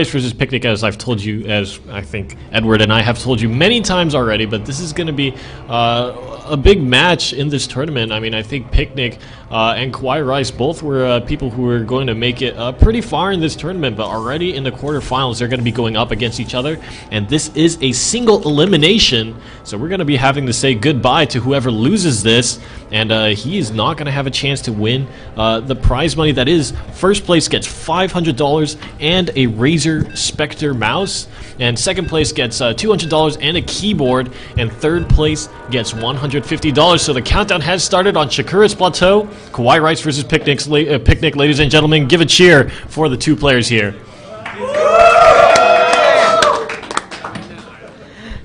versus PicNic, as I've told you, as I think Edward and I have told you many times already, but this is going to be a big match in this tournament. I mean, I think PicNic and KawaiiRice both were people who were going to make it pretty far in this tournament, but already in the quarterfinals they're going to be going up against each other, and this is a single elimination, so we're going to be having to say goodbye to whoever loses this, and he is not going to have a chance to win the prize money. That is, first place gets $500 and a Razer Spectre mouse, and second place gets $200 and a keyboard, and third place gets $150. So the countdown has started on Shakuras Plateau. KawaiiRice versus PicNic, ladies and gentlemen. Give a cheer for the two players here.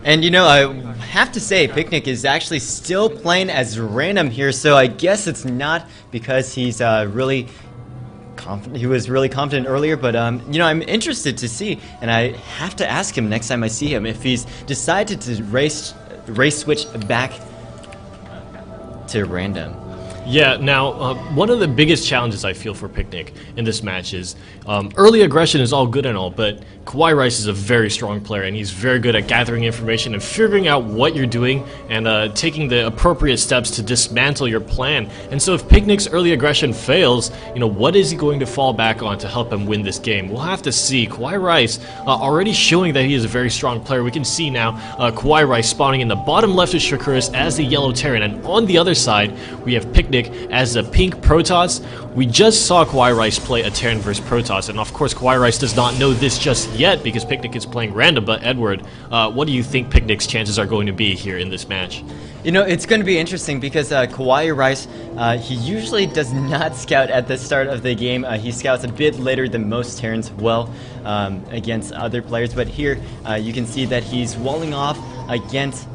And you know, I have to say, PicNic is actually still playing as random here, so I guess it's not because he's really confident. He was really confident earlier, but you know, I'm interested to see, and I have to ask him next time I see him if he's decided to race switch back to random. Yeah, now, one of the biggest challenges I feel for PicNic in this match is early aggression is all good and all, but KawaiiRice is a very strong player, and he's very good at gathering information and figuring out what you're doing and taking the appropriate steps to dismantle your plan. And so if PicNic's early aggression fails, you know, what is he going to fall back on to help him win this game? We'll have to see. KawaiiRice already showing that he is a very strong player. We can see now KawaiiRice spawning in the bottom left of Shakuras as the yellow Terran, and on the other side, we have PicNic as a pink Protoss. We just saw KawaiiRice play a Terran versus Protoss, and of course KawaiiRice does not know this just yet because PicNic is playing random. But Edward, what do you think PicNic's chances are going to be here in this match? You know, it's going to be interesting because KawaiiRice, he usually does not scout at the start of the game. He scouts a bit later than most Terrans against other players, but here you can see that he's walling off against,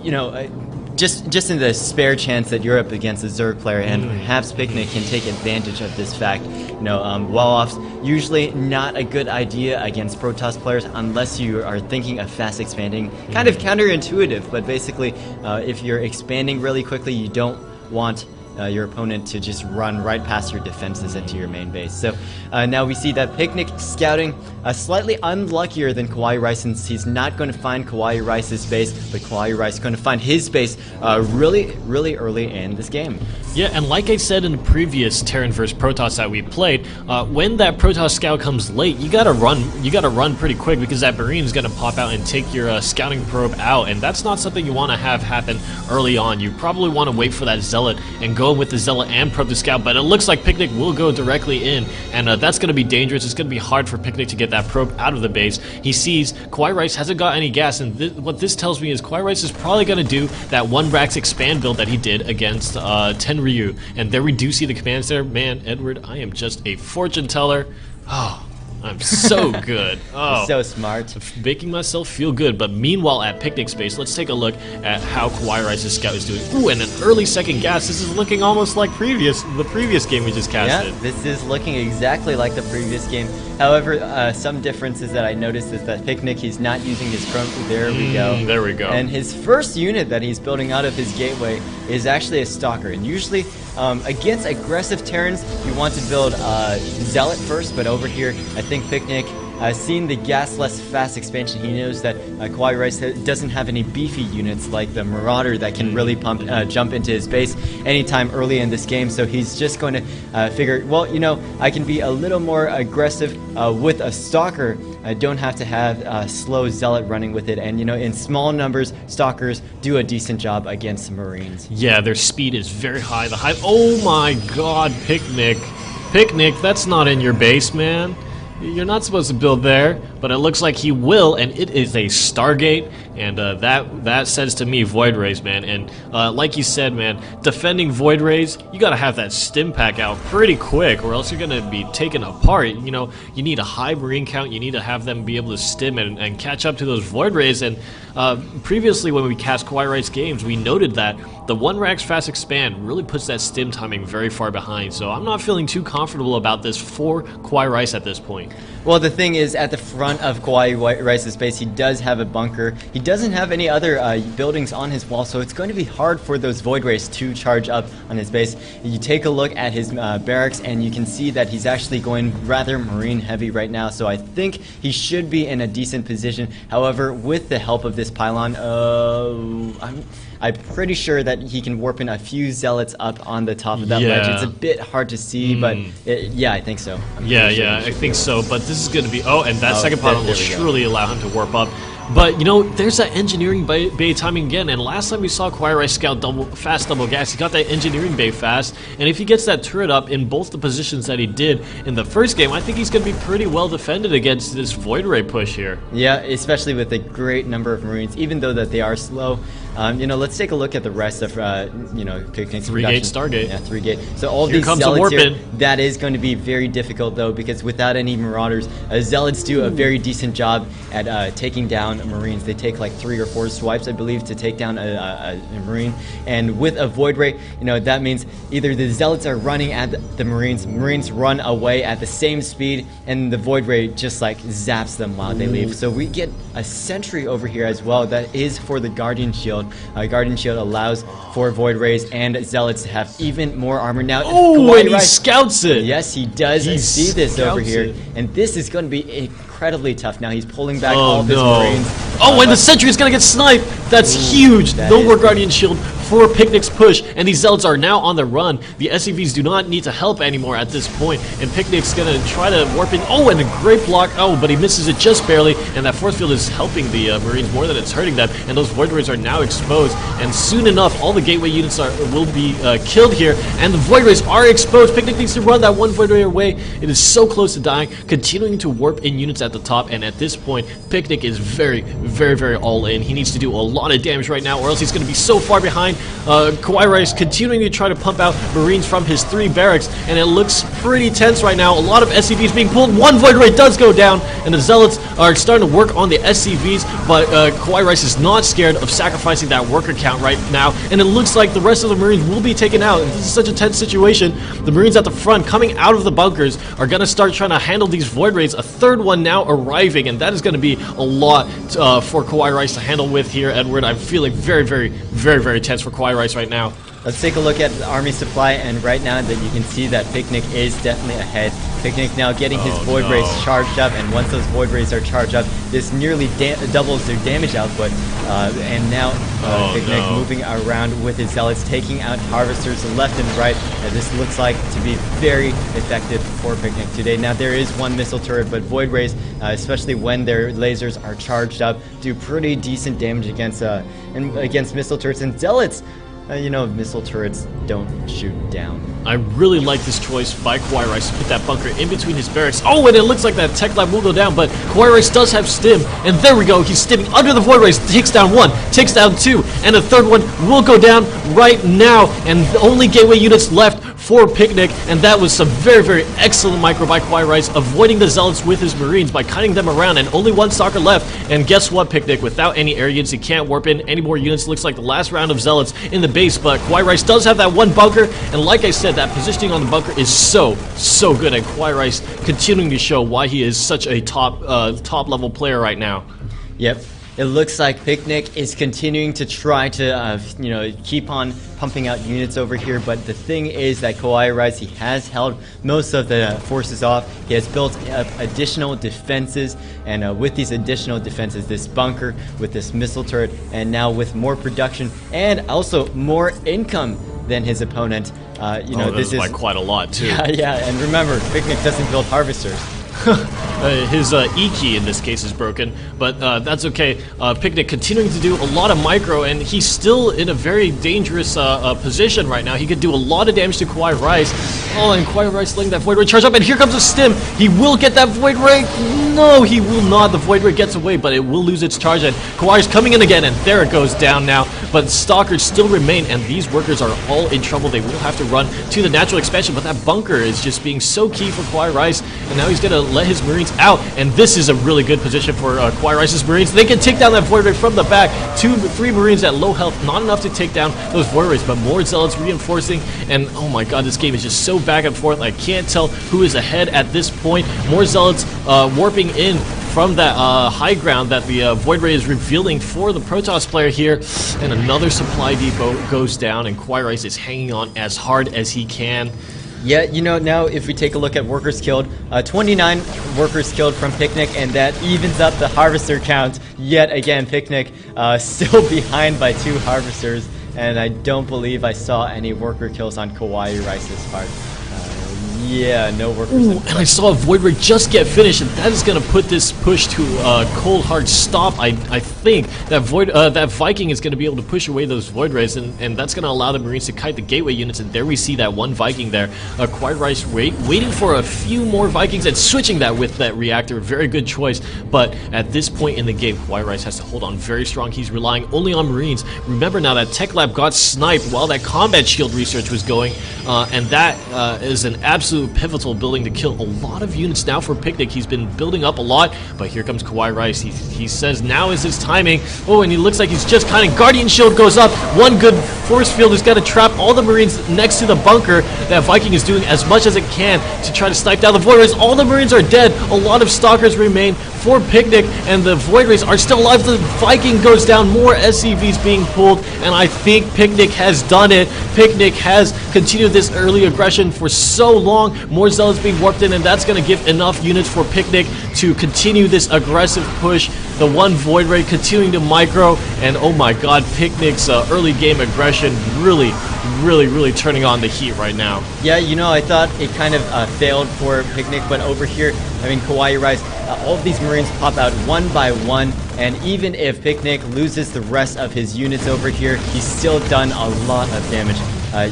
you know, just in the spare chance that you're up against a Zerg player, and perhaps PicNic can take advantage of this fact. You know, wall-offs usually not a good idea against Protoss players unless you are thinking of fast expanding. Kind of counterintuitive, but basically, if you're expanding really quickly, you don't want your opponent to just run right past your defenses into your main base. So now we see that PicNic scouting slightly unluckier than KawaiiRice, since he's not going to find KawaiiRice's base, but KawaiiRice is going to find his base really early in this game. Yeah, and like I said in the previous Terran vs Protoss that we played, when that Protoss scout comes late, you gotta run pretty quick, because that Marine's gonna pop out and take your scouting probe out, and that's not something you want to have happen early on. You probably want to wait for that Zealot and go with the Zealot and probe the scout, but it looks like PicNic will go directly in, and that's gonna be dangerous. It's gonna be hard for PicNic to get that probe out of the base. He sees KawaiiRice hasn't got any gas, and what this tells me is KawaiiRice is probably gonna do that one Rax expand build that he did against Tenryu, and there we do see the commands there. Man, Edward, I am just a fortune teller. Oh, I'm so good. Oh, you're so smart. Making myself feel good. But meanwhile, at PicNic's base, let's take a look at how KawaiiRice's scout is doing. Ooh, and an early second gas. This is looking almost like the previous game we just casted. Yeah, this is looking exactly like the previous game. However, some differences that I noticed is that PicNic, he's not using his Chrome. There we go. There we go. And his first unit that he's building out of his gateway is actually a Stalker. And usually, against aggressive Terrans, you want to build Zealot first, but over here, I think PicNic, seeing the gasless fast expansion, he knows that KawaiiRice doesn't have any beefy units like the Marauder that can really jump into his base anytime early in this game. So he's just going to figure, well, you know, I can be a little more aggressive with a Stalker. I don't have to have a slow Zealot running with it, and you know, in small numbers, Stalkers do a decent job against Marines. Yeah, their speed is very high. Oh my God, PicNic! PicNic, that's not in your base, man. You're not supposed to build there, but it looks like he will, and it is a Stargate, and that says to me Void Rays, man. And like you said, man, defending Void Rays, you gotta have that stim pack out pretty quick, or else you're gonna be taken apart. You know, you need a high Marine count, you need to have them be able to stim and catch up to those Void Rays. And previously when we cast KawaiiRice games, we noted that the 1 Rax fast expand really puts that stim timing very far behind, so I'm not feeling too comfortable about this for KawaiiRice at this point. Well, the thing is, at the front of KawaiiRice's base, he does have a bunker. He doesn't have any other buildings on his wall, so it's going to be hard for those Void Rays to charge up on his base. You take a look at his barracks, and you can see that he's actually going rather Marine heavy right now, so I think he should be in a decent position. However, with the help of this pylon, I'm pretty sure that he can warp in a few Zealots up on the top of that ledge. It's a bit hard to see, but yeah, I think so. I think so, but this is going to be... Oh, and that second pylon will surely allow him to warp up. But, you know, there's that engineering bay timing again, and last time we saw KawaiiRice scout fast double gas, he got that engineering bay fast, and if he gets that turret up in both the positions that he did in the first game, I think he's going to be pretty well defended against this Void Ray push here. Yeah, especially with a great number of Marines, even though that they are slow. You know, let's take a look at the rest of, you know, PicNic's 3-gate Stargate. Yeah, 3-gate. So all these Zealots here, that is going to be very difficult, though, because without any Marauders, Zealots do a very decent job at taking down Marines. They take like 3 or 4 swipes, I believe, to take down a Marine. And with a Void Ray, you know, that means either the Zealots are running at the Marines run away at the same speed, and the Void Ray just like zaps them while they leave. So we get a sentry over here as well. That is for the Guardian Shield. Guardian Shield allows for Void Rays and Zealots to have even more armor. Now, and he scouts it! Yes, he does. I see this over here. And this is going to be incredibly tough. Now he's pulling back all of his Marines. And the sentry is going to get sniped! That's huge! No more Guardian Shield for PicNic's push, and these Zealots are now on the run. The SCVs do not need to help anymore at this point, and PicNic's going to try to warp in. And a great block. But he misses it just barely, and that force field is helping the Marines more than it's hurting them, and those Void Rays are now exposed, and soon enough, all the gateway units will be killed here, and the Void Rays are exposed. PicNic needs to run that one Void Ray away. It is so close to dying, continuing to warp in units at the top, and at this point, PicNic is very, very, very all in. He needs to do a lot of damage right now, or else he's going to be so far behind. KawaiiRice continuing to try to pump out Marines from his 3 barracks, and it looks pretty tense right now. A lot of SCVs being pulled. One Void Ray does go down, and the Zealots are starting to work on the SCVs, but KawaiiRice is not scared of sacrificing that worker count right now, and it looks like the rest of the Marines will be taken out. This is such a tense situation. The Marines at the front coming out of the bunkers are going to start trying to handle these Void Rays. A third one now arriving, and that is going to be a lot for KawaiiRice to handle with here, Edward. I'm feeling very, very, very, very tense for KawaiiRice right now. Let's take a look at the army supply, and right now that you can see that PicNic is definitely ahead. PicNic now getting his Void Rays charged up, and once those Void Rays are charged up, this nearly doubles their damage output. And now PicNic moving around with his Zealots, taking out Harvesters left and right. This looks like to be very effective for PicNic today. Now there is one missile turret, but Void Rays, especially when their lasers are charged up, do pretty decent damage against missile turrets, and Zealots. You know, missile turrets don't shoot down. I really like this choice by KawaiiRice to put that bunker in between his barracks. And it looks like that tech lab will go down, but KawaiiRice does have stim, and there we go. He's stimming under the Void Rays, takes down 1, takes down 2, and a third one will go down right now, and the only gateway units left for PicNic, and that was some very, very excellent micro by KawaiiRice, avoiding the Zealots with his Marines by cutting them around, and only 1 stalker left. And guess what, PicNic? Without any air units, he can't warp in any more units. Looks like the last round of Zealots in the base, but KawaiiRice does have that 1 bunker, and like I said, that positioning on the bunker is so good, and KawaiiRice continuing to show why he is such a top level player right now. Yep. It looks like PicNic is continuing to try to, you know, keep on pumping out units over here, but the thing is that KawaiiRice, he has held most of the forces off. He has built up additional defenses, and with these additional defenses, this bunker, with this missile turret, and now with more production, and also more income than his opponent, you know, this is by quite a lot, too. Yeah, and remember, PicNic doesn't build harvesters. His E key in this case is broken, but that's okay. PicNic continuing to do a lot of micro, and he's still in a very dangerous position right now. He could do a lot of damage to KawaiiRice. And KawaiiRice letting that Void Ray charge up, and here comes a stim. He will get that Void Ray. No, he will not. The Void Ray gets away, but it will lose its charge, and KawaiiRice coming in again, and there it goes down now. but Stalkers still remain, and these workers are all in trouble. They will have to run to the natural expansion, but that bunker is just being so key for KawaiiRice, and now he's going to let his Marines out, and this is a really good position for KawaiiRice's Marines. They can take down that Void Ray from the back. 3 Marines at low health, not enough to take down those Void Rays, but more Zealots reinforcing, and oh my god, this game is just so back and forth. I can't tell who is ahead at this point. More Zealots warping in from that high ground that the Void Ray is revealing for the Protoss player here, and another supply depot goes down, and KawaiiRice is hanging on as hard as he can. Yeah, you know, now if we take a look at workers killed, 29 workers killed from PicNic, and that evens up the harvester count. Yet again, PicNic still behind by 2 harvesters, and I don't believe I saw any worker kills on KawaiiRice's part. Yeah, no workers. Ooh, and I saw a Void Ray just get finished, and that is going to put this push to a cold hard stop. I think that that Viking is going to be able to push away those Void Rays, and that's going to allow the Marines to kite the gateway units, and there we see that one Viking there. KawaiiRice waiting for a few more Vikings and switching that with that reactor. Very good choice, but at this point in the game, KawaiiRice has to hold on very strong. He's relying only on Marines. Remember now that Tech Lab got sniped while that combat shield research was going, and that is an absolute pivotal building to kill a lot of units now for PicNic. He's been building up a lot, but here comes KawaiiRice. He says now is his timing. Oh, and he looks like he's just kind of Guardian Shield goes up. One good force field has got to trap all the Marines next to the bunker. That Viking is doing as much as it can to try to snipe down the Void Rays. All the Marines are dead. A lot of Stalkers remain for PicNic, and the Void Rays are still alive. The Viking goes down. More SCVs being pulled, and I think PicNic has done it. PicNic has continued this early aggression for so long. More Zealots being warped in, and that's going to give enough units for PicNic to continue this aggressive push. The one Void Ray continuing to micro, and oh my god, PicNic's early game aggression really turning on the heat right now. Yeah, you know, I thought it kind of failed for PicNic, but over here, I mean, KawaiiRice, all of these Marines pop out one by one, and even if PicNic loses the rest of his units over here, he's still done a lot of damage.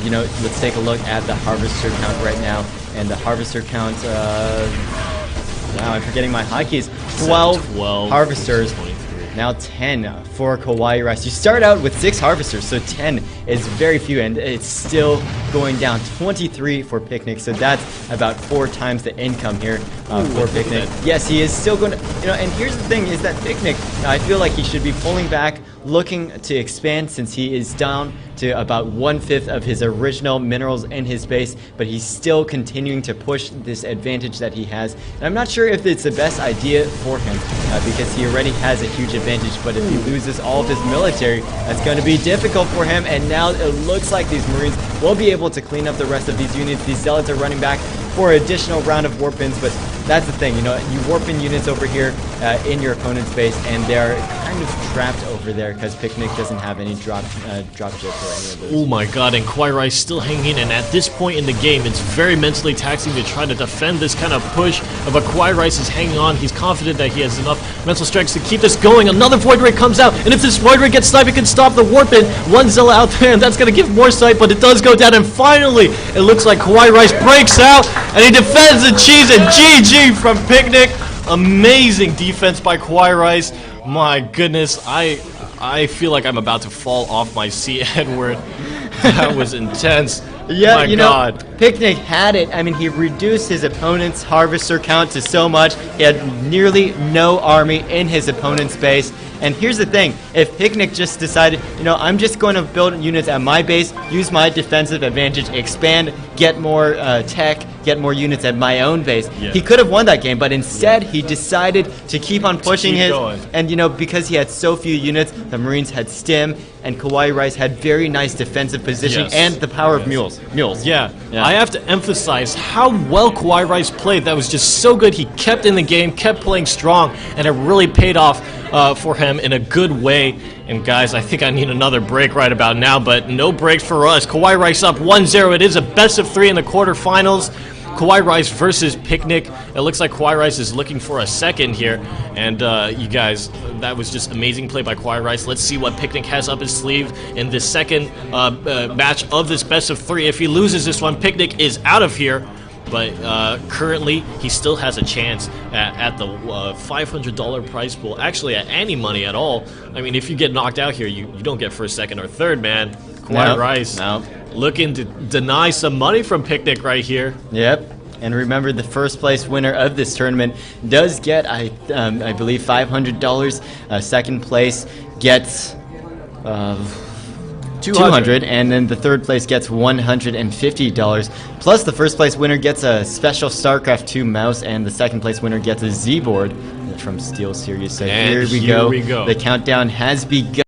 You know, let's take a look at the harvester count right now, and the harvester count, wow, I'm forgetting my hotkeys. 12 harvesters. 23. Now 10 for KawaiiRice. You start out with 6 harvesters, so 10 is very few, and it's still going down. 23 for PicNic, so that's about 4 times the income here for PicNic. Yes, he is still going to, you know, and here's the thing is that PicNic, I feel like he should be pulling back, looking to expand, since he is down to about 1/5 of his original minerals in his base, but he's still continuing to push this advantage that he has. And I'm not sure if it's the best idea for him, because he already has a huge advantage, but if he loses all of his military, that's going to be difficult for him, and now it looks like these Marines will be able to clean up the rest of these units. These Zealots are running back for an additional round of warp ins, but that's the thing, you know, you warp in units over here in your opponent's base, and they're kind of trapped over there because PicNic doesn't have any drop ship or any of those. Oh my god, and KawaiiRice still hanging in, and at this point in the game, it's very mentally taxing to try to defend this kind of push, but KawaiiRice is hanging on. He's confident that he has enough mental strength to keep this going. Another Void Ray comes out, and if this Void Ray gets sniped, it can stop the warp in. One Zilla out there, and that's going to give more sight, but it does go down, and finally, it looks like KawaiiRice breaks out, and he defends the cheese, and GG from PicNic. Amazing defense by KawaiiRice. My goodness, I feel like I'm about to fall off my seat, Edward. That was intense. Yeah, my you God. know, PicNic had it. I mean, he reduced his opponent's harvester count to so much. He had nearly no army in his opponent's base. And here's the thing, if PicNic just decided, you know, I'm just going to build units at my base, use my defensive advantage, expand, get more tech, get more units at my own base, he could have won that game, but instead he decided to keep on pushing his, and you know, because he had so few units, the Marines had stim, and KawaiiRice had very nice defensive positioning and the power of mules. Yeah, I have to emphasize how well KawaiiRice played. That was just so good. He kept in the game, kept playing strong, and it really paid off for him in a good way. And guys, I think I need another break right about now, but no breaks for us. KawaiiRice up 1-0. It is a best of 3 in the quarterfinals. KawaiiRice versus PicNic. It looks like KawaiiRice is looking for a second here. And you guys, that was just amazing play by KawaiiRice. Let's see what PicNic has up his sleeve in this second match of this best of 3. If he loses this one, PicNic is out of here. but currently he still has a chance at the $500 prize pool. Actually, at any money at all. I mean, if you get knocked out here, you don't get first, second, or third, man. KawaiiRice looking to deny some money from PicNic right here. Yep. And remember, the first place winner of this tournament does get, I believe, $500. Second place gets 200, and then the third place gets $150. Plus, the first place winner gets a special StarCraft 2 mouse, and the second place winner gets a Z board from Steel Series. So and here we go. The countdown has begun.